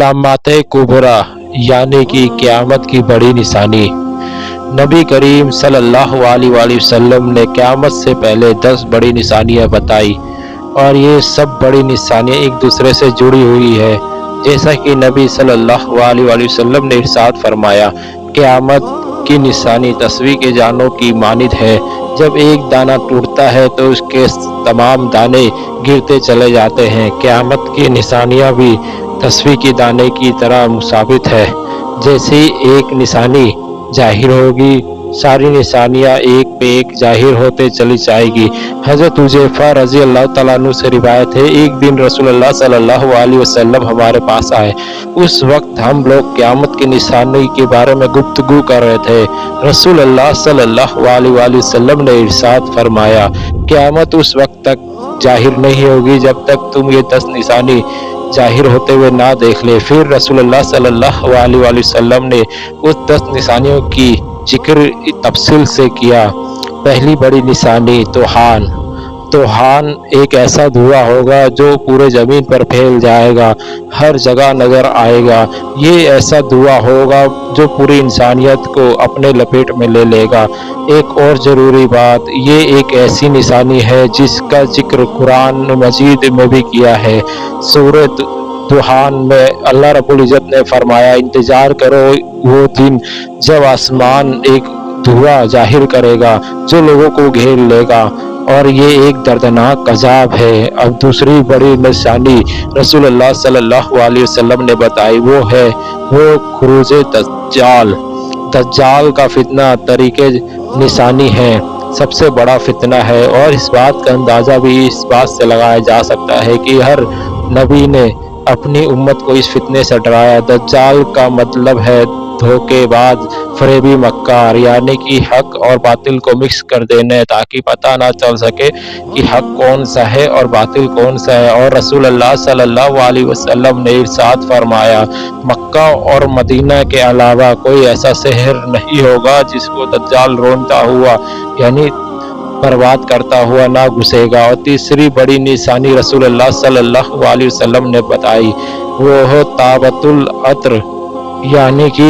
अलामात कुबरा यानी कि क़यामत की बड़ी निशानी। नबी करीम सल्लल्लाहु अलैहि वसल्लम ने क़यामत से पहले 10 बड़ी निशानियां बताई और ये सब बड़ी निशानियां एक दूसरे से जुड़ी हुई है। जैसा कि नबी सल्लल्लाहु अलैहि वसल्लम ने इरशाद फरमाया, क़यामत की निशानी तस्बीह के जानों की मानिद है। जब एक दाना टूटता है तो उसके तमाम दाने गिरते चले जाते हैं। क़यामत की निशानियां भी तस्बीह के दाने की तरह मुसाबित है। जैसे एक निशानी जाहिर होगी, सारी निशानियां एक पे एक जाहिर होते चली जाएगी। हज़रत हुज़ैफा रज़ी अल्लाह तआला अन्हु से रिवायत है, एक दिन रसूलुल्लाह सल्लल्लाहु अलैहि वसल्लम हमारे पास आए। उस वक्त हम लोग क़यामत की निशानी के बारे में गुफ्तगू कर रहे थे। रसूलुल्लाह सल्लल्लाहु अलैहि वसल्लम ने इरशाद फरमाया, क़यामत उस वक्त तक जाहिर नहीं होगी जब तक तुम ये 10 निशानी जाहिर होते हुए ना देख ले। फिर रसूलुल्लाह सल्लल्लाहु अलैहि वसल्लम ने उस 10 निशानियों की जिक्र तफसील से किया। पहली बड़ी निशानी तूफ़ान एक ऐसा धुआं होगा जो पूरे ज़मीन पर फैल जाएगा, हर जगह नज़र आएगा। ये ऐसा धुआं होगा जो पूरी इंसानियत को अपने लपेट में ले लेगा। एक और ज़रूरी बात, ये एक ऐसी निशानी है जिसका जिक्र कुरान मजीद में भी किया है। सूरत दुहान में अल्लाह रब्बुल इज़्ज़त ने फरमाया, इंतज़ार करो वो दिन जब आसमान एक धुआं जाहिर करेगा जो लोगों को घेर लेगा, और ये एक दर्दनाक अज़ाब है। अब दूसरी बड़ी निशानी रसूलुल्लाह सल्लल्लाहु अलैहि वसल्लम ने बताई, वो खुरूज दज्जाल का फितना तरीके निशानी है, सबसे बड़ा फितना है। और इस बात का अंदाज़ा भी इस बात से लगाया जा सकता है कि हर नबी ने अपनी उम्मत को इस फितने से डराया। दज्जाल का मतलब है धोखेबाज, फरेबी मक्कार, यानी कि हक और बातिल को मिक्स कर देने ताकि पता ना चल सके कि हक कौन सा है और बातिल कौन सा है। और रसूलुल्लाह सल्लल्लाहु अलैहि वसल्लम ने इरशाद फरमाया, मक्का और मदीना के अलावा कोई ऐसा शहर नहीं होगा जिसको दज्जाल रोंदता हुआ यानी बर्बाद करता हुआ ना घुसेगा। और तीसरी बड़ी निशानी रसूलुल्लाह सल्लल्लाहु अलैहि वसल्लम ने बताई, वो हो ताबतुल अत्र यानी कि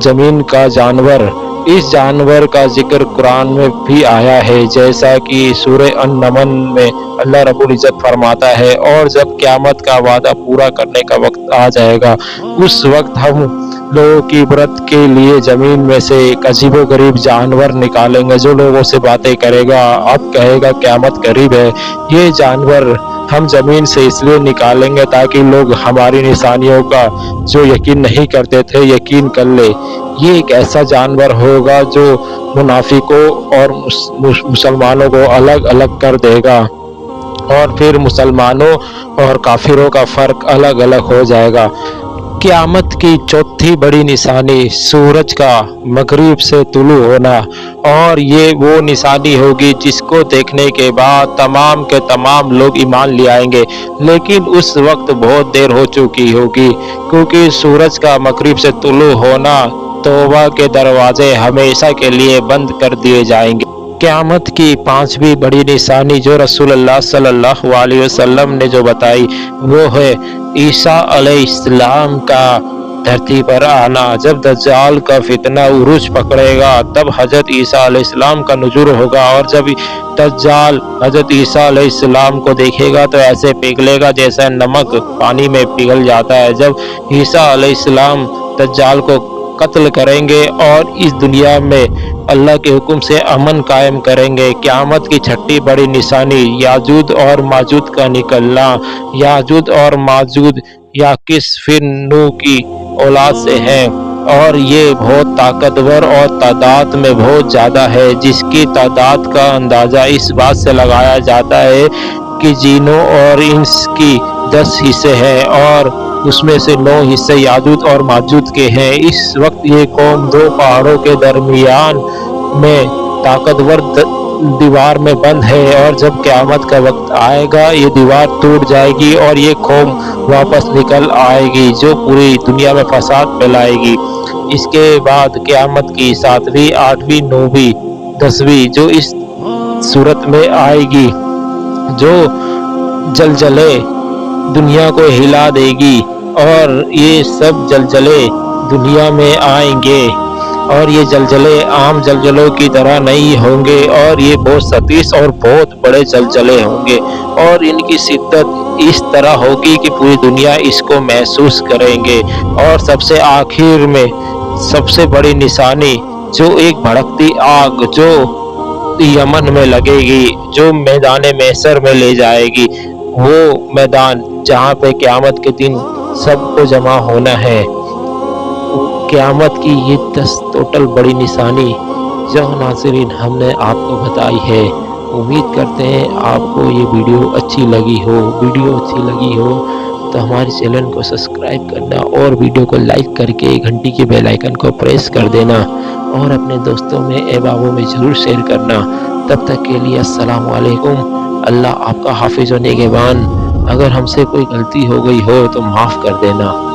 जमीन का जानवर। इस जानवर का जिक्र कुरान में भी आया है, जैसा कि सूरह अन-नमल में अल्लाह रब्बुल इज़्ज़त फरमाता है, और जब क़यामत का वादा पूरा करने का वक्त आ जाएगा उस वक्त हम लोगों की इबरत के लिए ज़मीन में से एक अजीबो-गरीब जानवर निकालेंगे जो लोगों से बातें करेगा। अब कहेगा क़यामत करीब है। ये जानवर हम ज़मीन से इसलिए निकालेंगे ताकि लोग हमारी निशानियों का जो यकीन नहीं करते थे यकीन कर ले। ये एक ऐसा जानवर होगा जो मुनाफिकों और मुसलमानों को अलग अलग कर देगा, और फिर मुसलमानों और काफिरों का फ़र्क अलग अलग हो जाएगा। क़यामत की चौथी बड़ी निशानी सूरज का मगरिब से तुलू होना, और ये वो निशानी होगी जिसको देखने के बाद तमाम के तमाम लोग ईमान ले आएंगे, लेकिन उस वक्त बहुत देर हो चुकी होगी, क्योंकि सूरज का मगरिब से तुलू होना तौबा के दरवाजे हमेशा के लिए बंद कर दिए जाएंगे। क़यामत की पांचवी बड़ी निशानी जो रसूलुल्लाह सल्लल्लाहु अलैहि वसल्लम ने जो बताई, वो है ईसा अलैहिस्सलाम का धरती पर आना। जब दज्जाल का फितना उरूज पकड़ेगा तब हजरत ईसा अलैहिस्सलाम का नुज़ूल होगा, और जब दज्जाल हजरत ईसा अलैहिस्सलाम को देखेगा तो ऐसे पिघलेगा जैसा नमक पानी में पिघल जाता है। जब ईसा अलैहिस्सलाम दज्जाल को कत्ल करेंगे और इस दुनिया में अल्लाह के हुक्म से अमन कायम करेंगे। क़यामत की छठी बड़ी निशानी याजूज और माजूज का निकलना। याजूज और माजूज याकिस फिर नूह की औलाद से हैं, और ये बहुत ताकतवर और तादाद में बहुत ज़्यादा है, जिसकी तादाद का अंदाज़ा इस बात से लगाया जाता है कि जिनों और इंस की 10 हिस्से हैं और उसमें से 9 हिस्से याजूज और माजूज के हैं। इस वक्त ये कौम 2 पहाड़ों के दरमियान में ताकतवर दीवार में बंद है, और जब क़यामत का वक्त आएगा ये दीवार टूट जाएगी और ये कौम वापस निकल आएगी जो पूरी दुनिया में फसाद फैलाएगी। इसके बाद क़यामत की 7वीं, 8वीं, 9वीं, 10वीं जो इस सूरत में आएगी, जो जलजले दुनिया को हिला देगी اور یہ سب زلزلے دنیا میں آئیں گے اور یہ زلزلے عام زلزلوں کی طرح نہیں ہوں گے اور یہ بہت ستیش اور بہت بڑے زلزلے ہوں گے اور ان کی شدت اس طرح ہوگی کہ پوری دنیا اس کو محسوس کریں گے۔ اور سب سے آخر میں سب سے بڑی نشانی جو ایک بھڑکتی آگ جو یمن میں لگے گی، جو میدان محشر میں لے جائے گی، وہ میدان جہاں پہ قیامت کے دن سب کو جمع ہونا ہے۔ قیامت کی یہ 10 ٹوٹل بڑی نشانی جو ناظرین ہم نے آپ کو بتائی ہے۔ امید کرتے ہیں آپ کو یہ ویڈیو اچھی لگی ہو تو ہمارے چینل کو سبسکرائب کرنا اور ویڈیو کو لائک کر کے گھنٹی کے بیل آئیکن کو پریس کر دینا اور اپنے دوستوں میں احبابوں میں ضرور شیئر کرنا۔ تب تک کے لیے السلام علیکم۔ اللہ آپ کا حافظ و نگہبان۔ اگر ہم سے کوئی غلطی ہو گئی ہو تو معاف کر دینا۔